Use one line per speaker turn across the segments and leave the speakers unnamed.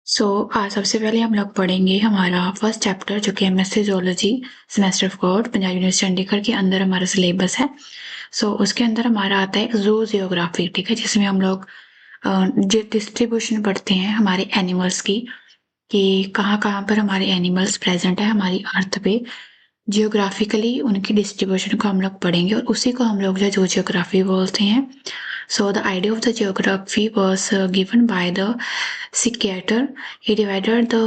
आज सबसे पहले हम लोग पढ़ेंगे हमारा फर्स्ट चैप्टर जो कि MSc zoology semester of God Punjab university Chandigarh के अंदर हमारा सिलेबस है। उसके अंदर हमारा आता है जू जियोग्राफी, ठीक है, जिसमें हम लोग जो डिस्ट्रीब्यूशन पढ़ते हैं हमारे एनिमल्स की, कि कहाँ कहाँ पर हमारे एनिमल्स प्रेजेंट है हमारी अर्थ पे। जियोग्राफिकली उनकी डिस्ट्रीब्यूशन को हम लोग पढ़ेंगे और उसी को हम लोग जो जियोग्राफी बोलते हैं। The idea of the geography was given by the Psychiater. He divided the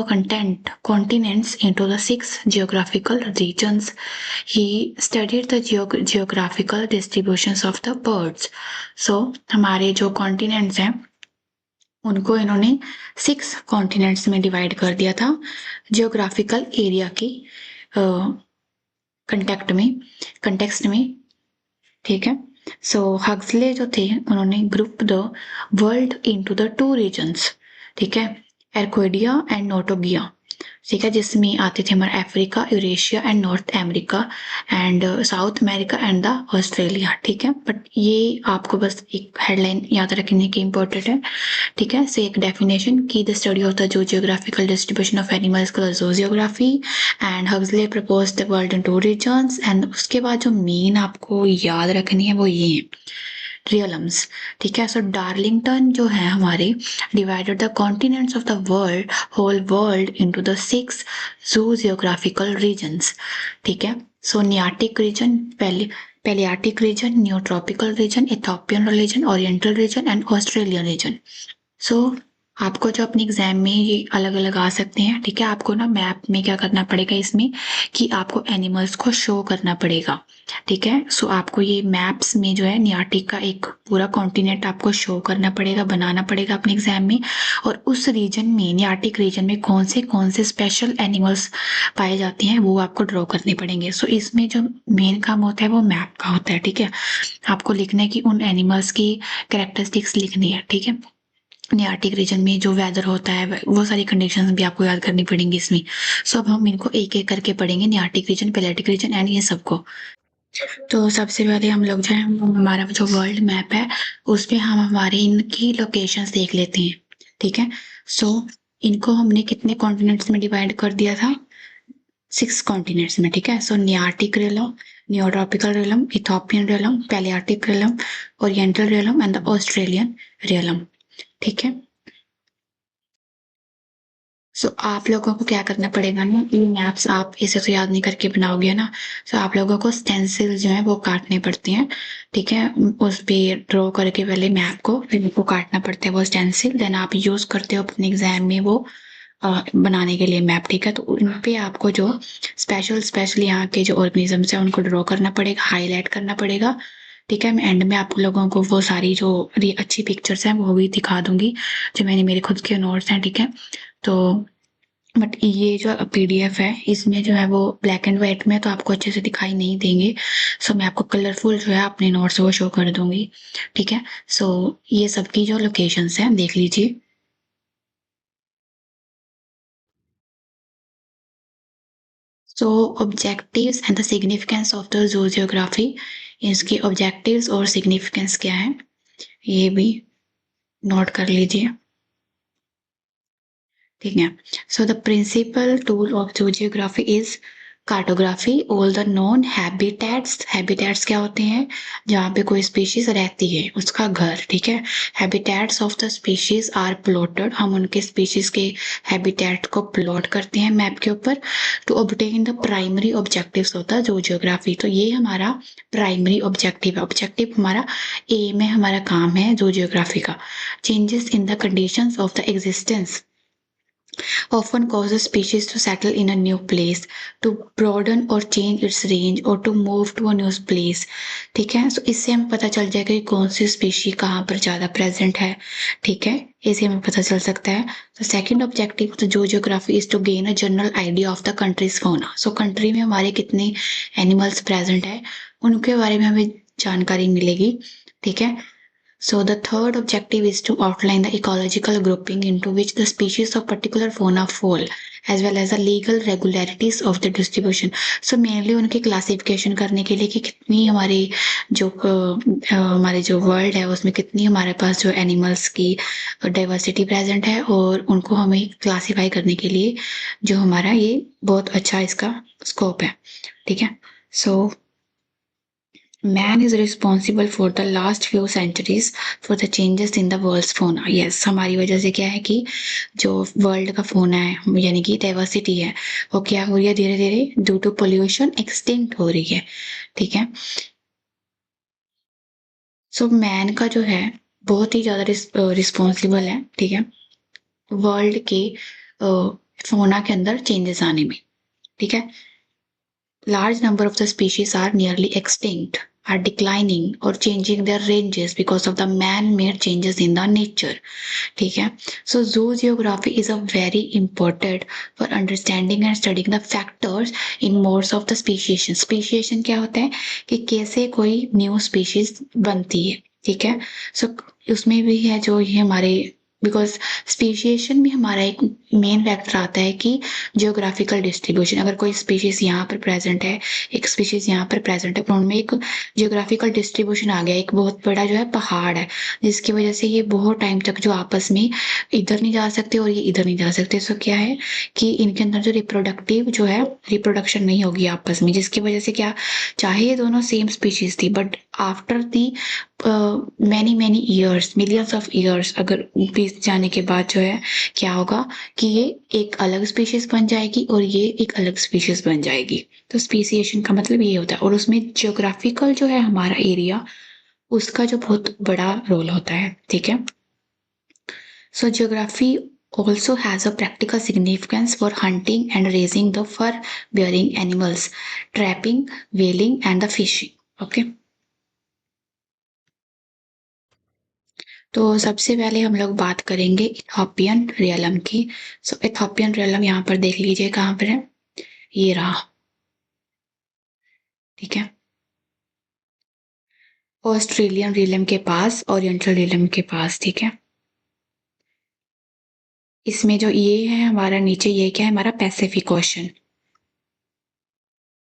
continents into the 6 geographical regions. He studied the geographical distributions of the birds. हमारे जो continents हैं उनको इन्होंने 6 continents में डिवाइड कर दिया था जियोग्राफिकल एरिया की कंटेक्स्ट में, ठीक है। हक्सले जो थे उन्होंने group the world into the 2 regions, ठीक है, एर्कोडिया एंड नोटोगिया, ठीक है, जिसमें आते थे हमारा Africa, Eurasia and north America and south America and the Australia, ठीक है। बट ये आपको बस एक हेडलाइन याद रखने की इम्पोर्टेंट है, ठीक है। एक डेफिनेशन की द स्टडी ऑफ द जो जियोग्राफिकल डिस्ट्रीब्यूशन ऑफ एनिमल्स का zoogeography and Huxley propose the world in 2 regions. And उसके बाद जो मेन आपको याद रखनी है वो ये है रियलम्स, ठीक है। डार्लिंगटन जो है हमारे divided the continents of the world whole world into the 6 zoogeographical regions, ठीक है। Nearctic region, Palearctic region, Neotropical region, Ethiopian region, oriental region and Australian region. आपको जो अपने एग्जाम में ये अलग अलग आ सकते हैं, ठीक है। आपको ना मैप में क्या करना पड़ेगा इसमें कि आपको एनिमल्स को शो करना पड़ेगा, ठीक है। आपको ये मैप्स में जो है नियार्टिक का एक पूरा कॉन्टिनेंट आपको शो करना पड़ेगा, बनाना पड़ेगा अपने एग्जाम में। और उस रीजन में, नियार्टिक रीजन में कौन से स्पेशल एनिमल्स पाए जाते हैं वो आपको ड्रॉ करने पड़ेंगे। इसमें जो मेन काम होता है वो मैप का होता है, ठीक है। आपको लिखना है कि उन एनिमल्स की कैरेक्टरिस्टिक्स लिखनी है, ठीक है। नियार्टिक रीजन में जो वेदर होता है वो सारी कंडीशंस भी आपको याद करनी पड़ेंगी इसमें। अब हम इनको एक एक करके पढ़ेंगे, नियार्टिक रीजन, पैलियार्टिक रीजन एंड ये सबको। सबसे पहले हम लोग जो है हमारा जो वर्ल्ड मैप है उस पे हम हमारे इनकी लोकेशंस देख लेते हैं, ठीक है। इनको हमने कितने कॉन्टिनेंट्स में डिवाइड कर दिया था? 6 कॉन्टिनेंट्स में, ठीक है। Nearctic realm, Neotropical realm, Ethiopian realm, Palearctic realm, oriental realm and the Australian realm, ठीक है। आप लोगों को क्या करना पड़ेगा ना, ये मैप्स आप इसे तो याद नहीं करके बनाओगे ना। आप लोगों को स्टेंसिल जो है वो काटने पड़ते हैं, ठीक है। उस पे ड्रॉ करके पहले मैप को, फिर इनको काटना पड़ता है वो स्टेंसिल, देन आप यूज करते हो अपने एग्जाम में वो बनाने के लिए मैप, ठीक है। तो उन पे आपको जो स्पेशल यहाँ के जो ऑर्गेनिजम्स है उनको ड्रॉ करना पड़ेगा, हाईलाइट करना पड़ेगा, ठीक है। मैं एंड में आप लोगों को वो सारी जो अच्छी पिक्चर्स हैं वो भी दिखा दूंगी जो मैंने मेरे खुद के नोट्स हैं, ठीक है। बट ये जो PDF है इसमें जो है वो ब्लैक एंड व्हाइट में तो आपको अच्छे से दिखाई नहीं देंगे। मैं आपको कलरफुल जो है अपने नोट्स वो शो कर दूंगी, ठीक है। ये सबकी जो लोकेशंस हैं देख लीजिए। Objectives and the significance of the zoogeography, इसके ऑब्जेक्टिव्स और सिग्निफिकेंस क्या है ये भी नोट कर लीजिए, ठीक है। The principal tool of zoogeography is cartography all the known habitats. Habitats क्या होते हैं? जहाँ पे कोई स्पीशीज रहती है उसका घर, ठीक है। Habitats of the species are plotted, हम उनके स्पीशीज के हैबिटेट को प्लॉट करते हैं मैप के ऊपर to obtain the primary objectives होता है ज़ूजियोग्राफी। तो ये हमारा प्राइमरी ऑब्जेक्टिव है, ऑब्जेक्टिव हमारा एम है, हमारा काम है ज़ूजियोग्राफी का। Changes in the conditions of the existence often causes species to settle in a new place, to broaden or change its range or to move to a new place, ठीक है। इससे हमें पता चल जाएगा कि कौन सी स्पीशी कहाँ पर ज़्यादा प्रेजेंट है, ठीक है। इसे हमें पता चल सकता है। Second objective of the zoogeography is to gain a general idea of the country's fauna. Country में हमारे कितने एनिमल्स प्रेजेंट है उनके बारे में हमें जानकारी मिलेगी, ठीक है। The third objective is to outline the ecological grouping into which the species of particular fauna fall as well as the legal regularities of the distribution. So mainly उनकी क्लासिफिकेशन करने के लिए कि कितनी हमारे जो वर्ल्ड है उसमें कितनी हमारे पास जो एनिमल्स की डाइवर्सिटी प्रेजेंट है, और उनको हमें क्लासीफाई करने के लिए जो हमारा ये बहुत अच्छा इसका स्कोप है। ठीक है, सो Man is responsible for the last few centuries for the changes in the world's fauna. Yes, हमारी वजह से क्या है कि जो वर्ल्ड का फोना है यानी कि डाइवर्सिटी है वो क्या हो रही है, धीरे धीरे ड्यू टू पोल्यूशन एक्सटिंक्ट हो रही है। ठीक है, सो मैन का जो है बहुत ही ज्यादा रिस्पॉन्सिबल है। ठीक है, वर्ल्ड के फोना के अंदर चेंजेस आने में। ठीक है, large number of the species are nearly extinct, are declining or changing their ranges because of the man-made changes in the nature. ठीक है, so zoogeography is a very important for understanding and studying the factors in most of the speciation. Speciation क्या होता है कि कैसे कोई new species बनती है। ठीक है, so उसमें भी है जो ये हमारे बिकॉज स्पीशिएशन में हमारा एक मेन फैक्टर आता है कि जियोग्राफिकल डिस्ट्रीब्यूशन। अगर कोई स्पीशीज यहाँ पर प्रेजेंट है, एक स्पीशीज यहाँ पर प्रेजेंट है, तो उनमें एक जियोग्राफिकल डिस्ट्रीब्यूशन आ गया, एक बहुत बड़ा जो है पहाड़ है, जिसकी वजह से ये बहुत टाइम तक जो आपस में इधर नहीं जा सकते और ये इधर नहीं जा सकते। सो क्या है कि इनके अंदर जो रिप्रोडक्टिव जो है रिप्रोडक्शन नहीं होगी आपस में, जिसकी वजह से क्या, चाहे ये दोनों सेम स्पीशीज थी but after the many years, millions of years अगर बीत जाने के बाद जो है क्या होगा कि ये एक अलग स्पीशीज बन जाएगी और ये एक अलग स्पीशीज बन जाएगी। तो स्पीसिएशन का मतलब ये होता है, और उसमें जियोग्राफिकल जो है हमारा एरिया उसका जो बहुत बड़ा रोल होता है। ठीक है, सो geography also has a practical significance for hunting and raising the fur bearing animals, trapping, whaling and the fishing. Okay, तो सबसे पहले हम लोग बात करेंगे इथोपियन रियलम की। सो इथोपियन रियलम यहाँ पर देख लीजिए कहाँ पर है, ये रहा। ठीक है, ऑस्ट्रेलियन रियलम के पास, ओरिएंटल रियलम के पास। ठीक है, इसमें जो ये है हमारा नीचे, ये क्या है हमारा पैसिफिक ओशन,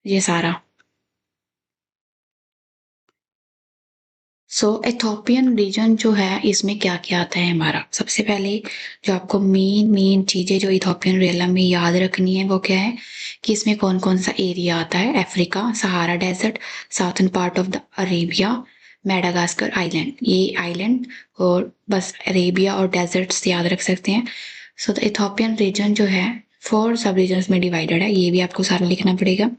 ये सारा। सो इथोपियन रीजन जो है इसमें क्या क्या आता है हमारा, सबसे पहले जो आपको मेन चीजें जो इथोपियन रियलम में याद रखनी है वो क्या है कि इसमें कौन कौन सा एरिया आता है। Africa, Sahara desert, southern part of the Arabia, Madagascar island, ये आइलैंड और बस अरेबिया और डेजर्ट से याद रख सकते हैं। सो द इथोपियन रीजन जो है 4 सब रीजन्स में डिवाइडेड है, ये भी आपको सारा लिखना पड़ेगा।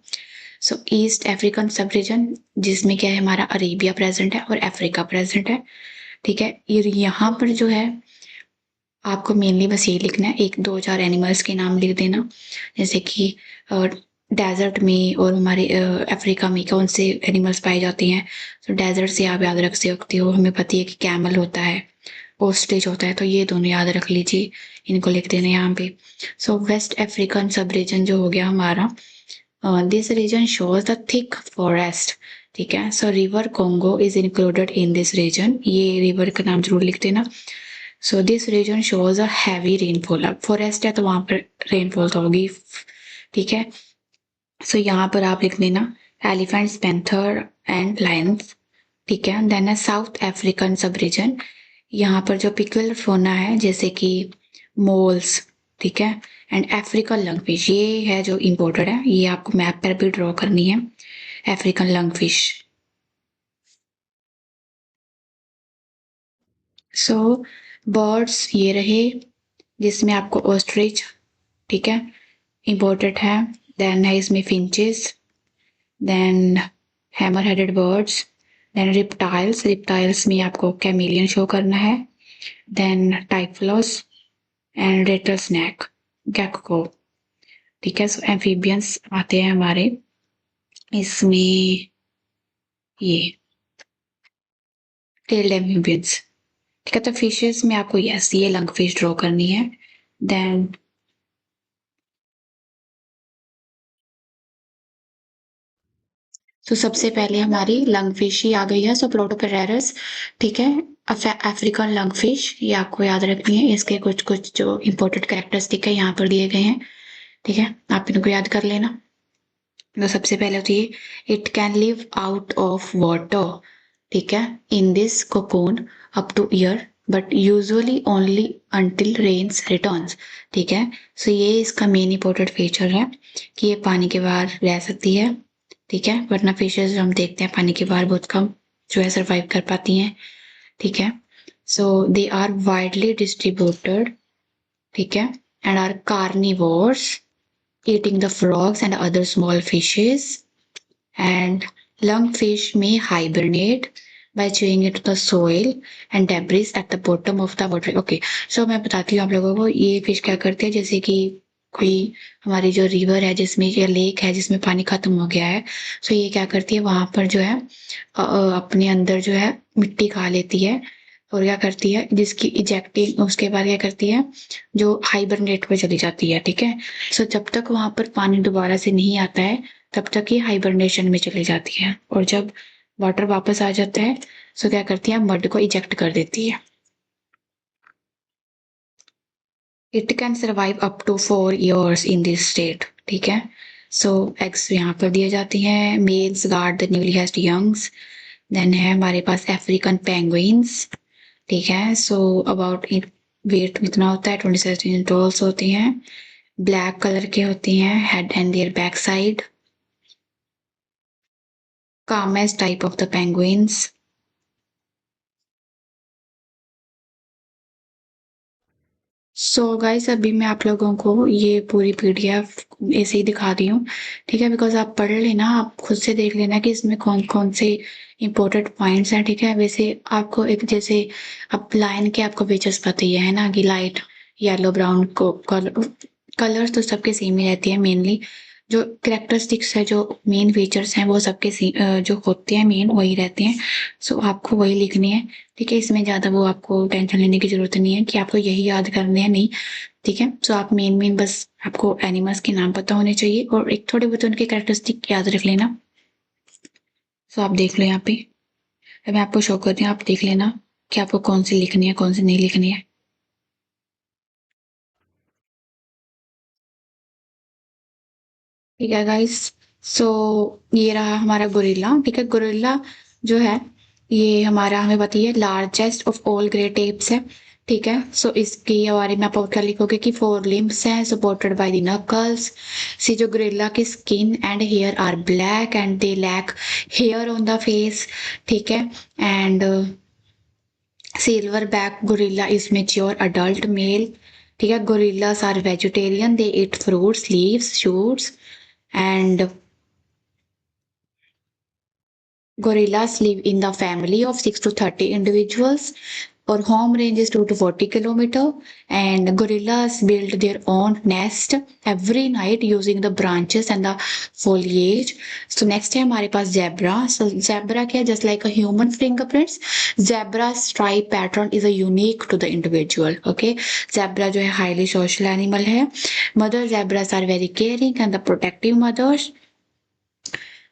सो ईस्ट अफ्रीकन सब रीजन जिसमें क्या है हमारा अरेबिया प्रेजेंट है और अफ्रीका प्रेजेंट है। ठीक है, ये यहाँ पर जो है आपको मेनली बस ये लिखना है, 1 2 4 एनिमल्स के नाम लिख देना, जैसे कि डेजर्ट में और हमारे अफ्रीका में कौन से एनिमल्स पाए जाते हैं। तो डेजर्ट से आप याद रख सकते हो, हमें पता है कि कैमल होता है, ओस्ट्रिच होता है, तो ये दोनों याद रख लीजिए, इनको लिख देना यहाँ पे। So West African sub region जो हो गया हमारा, this region shows the thick forest. ठीक है, so river Congo is included in this region, ये रिवर का नाम जरूर लिख देना। So this region shows a heavy rainfall, अब फॉरेस्ट है तो वहां पर रेनफॉल तो होगी। ठीक है, सो यहाँ पर आप लिख देना एलिफेंट्स, पैंथर एंड लायंस। ठीक है, देन है साउथ अफ्रीकन सब रीजन, यहाँ पर जो पिक्युलर फोना है जैसे कि मोल्स। ठीक है, एंड अफ्रीकन लंगफिश, ये है जो इम्पोर्टेड है, ये आपको मैप पर भी ड्रॉ करनी है, अफ्रीकन लंगफिश। सो बर्ड्स ये रहे जिसमें आपको ऑस्ट्रिच, ठीक है, इम्पोर्टेड है। देन है इसमें finches, then hammer headed birds, then reptiles, reptiles में आपको कैमेलियन शो करना है, then typhlops and rattle snake, gecko. ठीक है, सो एम्फीबियंस आते हैं हमारे इसमें, ये टेल्ड एम्फीबियंस। ठीक है, तो फिशेस में आपको यस ये लंग फिश ड्रॉ करनी है। देन तो सबसे पहले हमारी लंग फिश ही आ गई है, सो प्रोटोपेरेरस। ठीक है, अफ्रीकन लंग फिश, ये आपको याद रखनी है, इसके कुछ कुछ जो इंपॉर्टेंट कैरेक्टरिस्टिक है यहाँ पर दिए गए हैं। ठीक है, आप इनको याद कर लेना। तो सबसे पहले होती है it can live out of water, ठीक है, in this cocoon up to year but usually only until rains returns, ठीक है। सो ये इसका मेन इंपॉर्टेंट फीचर है कि ये पानी के बाहर रह सकती है, ठीक है, वरना फिशेज हम देखते हैं पानी के बाहर बहुत कम जो है सर्वाइव कर पाती हैं, ठीक है। So they are widely distributed, ठीक है, and are carnivores eating the frogs and other small fishes, and lungfish may hibernate by chewing into the soil and debris at the bottom of the water. Okay, so मैं बताती हूँ आप लोगों को ये fish क्या करती है, जैसे कि कोई हमारी जो रिवर है जिसमें या लेक है जिसमें पानी खत्म हो गया है, सो ये क्या करती है वहां पर जो है अपने अंदर जो है मिट्टी खा लेती है और क्या करती है जिसकी इजेक्टिंग उसके बाद क्या करती है जो हाइबरनेट पे चली जाती है, ठीक है। सो जब तक वहां पर पानी दोबारा से नहीं आता है तब तक ये हाइबरनेशन में चली जाती है, और जब वाटर वापस आ जाता है सो क्या करती है मड को इजेक्ट कर देती है। It can survive up to 4 years in this state, ठीक है। सो एग्स यहाँ पर दिए जाती हैं, males guard the newly hatched youngs. Then है हमारे पास अफ्रीकन पेंगुइन्स, ठीक है। सो अबाउट वेट इतना होता है 27 टोल्स होती हैं, ब्लैक कलर के होती हैं, head and their back side, calmest type of the penguins. So guys अभी मैं आप लोगों को ये पूरी पीडीएफ ऐसे ही दिखा दी हूँ, ठीक है, बिकॉज आप पढ़ लेना, आप खुद से देख लेना कि इसमें कौन कौन से इंपॉर्टेंट पॉइंट्स हैं, ठीक है। वैसे आपको एक जैसे अब लाइन के आपको फीचर्स पता ही है ना कि लाइट येलो ब्राउन को कलर्स तो सबके सेम ही रहती है, मेनली जो करेक्टरिस्टिक्स है जो मेन फीचर्स हैं वो सबके जो होते हैं मेन वही रहते हैं। सो आपको वही लिखनी है, ठीक है, इसमें ज़्यादा वो आपको टेंशन लेने की ज़रूरत नहीं है कि आपको यही याद करने हैं, नहीं, ठीक है। सो आप मेन बस आपको एनिमल्स के नाम पता होने चाहिए और एक थोड़े बहुत उनके कैरेक्टरिस्टिक याद रख लेना। सो आप देख लो यहाँ पे, अब मैं आपको शो करती हूँ, आप देख लेना कि आपको कौन सी लिखनी है कौन सी नहीं लिखनी है। ठीक है गाइस, सो ये रहा हमारा गोरिल्ला, ठीक है। गोरिल्ला जो है ये हमारा हमें बताइए largest of all great apps है, ठीक है। सो इसके बारे में आप और क्या लिखोगे कि 4 limbs हैं supported by the knuckles. See जो गोरिल्ला की skin and hair are black and they lack hair on the face, ठीक है। And silverback gorilla is mature adult male, ठीक है। Gorillas are vegetarian, they eat fruits leaves shoots, and gorillas live in the family of 6 to 30 individuals, or home range is 2 to 40 kilometer, and gorillas build their own nest every night using the branches and the foliage. So next है हमारे पास zebra. So zebra क्या just like a human fingerprints, zebra stripe pattern is a unique to the individual, okay। zebra जो है highly social animal है, mother zebras are very caring and the protective mothers।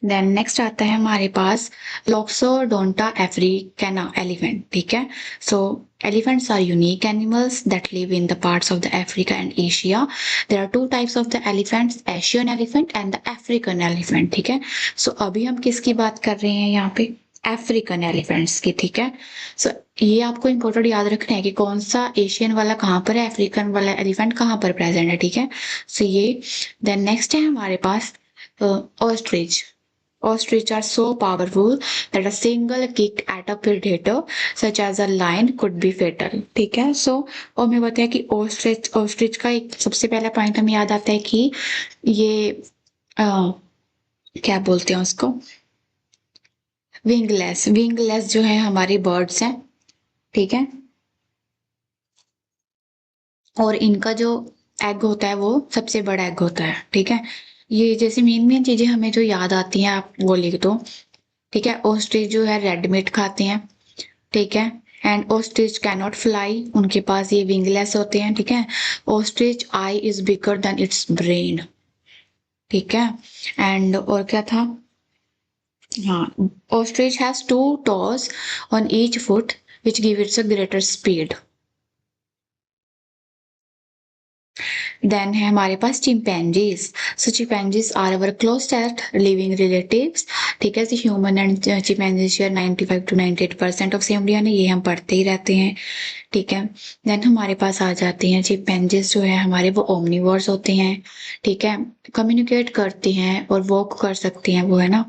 Then next आता है हमारे पास लॉक्सोडोंटा अफ्रीकाना elephant, ठीक है। सो elephants are unique animals that live in the parts of the Africa and Asia. There are two types of the elephants, Asian elephant and the African elephant, ठीक है। सो अभी हम किसकी बात कर रहे हैं यहाँ पे, अफ्रीकन एलिफेंट्स की, ठीक है। सो ये आपको इंपॉर्टेंट याद रखना है कि कौन सा एशियन वाला कहाँ पर है, अफ्रीकन वाला एलिफेंट कहाँ पर प्रेजेंट है, ठीक है। सो ये देन नेक्स्ट है हमारे पास ostrich. Ostrich are so powerful that a single kick at a predator such as a lion could be fatal, ठीक है। सो और मैं बताया कि ऑस्ट्रिच का एक सबसे पहला पॉइंट हमें याद आता है कि ये क्या बोलते हैं उसको, विंगलेस जो है हमारे बर्ड्स हैं, ठीक है। और इनका जो एग होता है वो सबसे बड़ा एग होता है, ठीक है। ये जैसे मेन चीजें हमें जो याद आती हैं आप वो लिख दो, ठीक है। ऑस्ट्रिच जो है रेड मीट खाते हैं, ठीक है। And ostrich can not fly, उनके पास ये विंगलेस होते हैं, ठीक है। Ostrich eye is bigger than its brain, ठीक है। एंड और क्या था, हाँ, ostrich has 2 toes on each foot which give its a greater speed. Then है हमारे पास chimpanzees. So chimpanzees are our closest living relatives. ठीक है, human and chimpanzees share 95 to 98% of same DNA, ये हम पढ़ते ही रहते हैं। ठीक है, देन हमारे पास आ जाते हैं चिंपैंजीज जो है हमारे, वो ओमनिवोर्स होते हैं। ठीक है, कम्युनिकेट करते हैं और वॉक कर सकते हैं वो, है ना।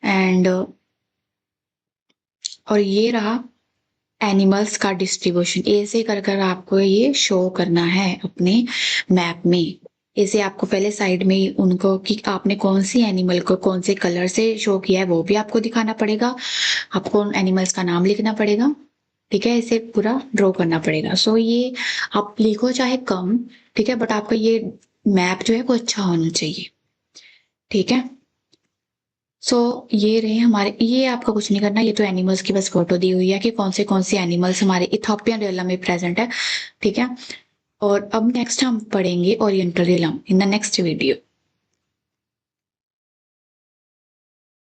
एंड और ये रहा एनिमल्स का डिस्ट्रीब्यूशन। ऐसे कर कर आपको ये शो करना है अपने मैप में। इसे आपको पहले साइड में उनको कि आपने कौन सी एनिमल को कौन से कलर से शो किया है वो भी आपको दिखाना पड़ेगा। आपको उन एनिमल्स का नाम लिखना पड़ेगा। ठीक है, इसे पूरा ड्रॉ करना पड़ेगा। सो ये आप लिखो चाहे कम, ठीक है, बट आपका ये मैप जो है वो अच्छा होना चाहिए। ठीक है, सो ये रहे हमारे, ये आपको कुछ नहीं करना, ये तो एनिमल्स की बस फोटो दी हुई है कि कौन से एनिमल्स हमारे इथोपियन रियलम में प्रेजेंट है। ठीक है, और अब नेक्स्ट हम पढ़ेंगे oriental realm in the next video.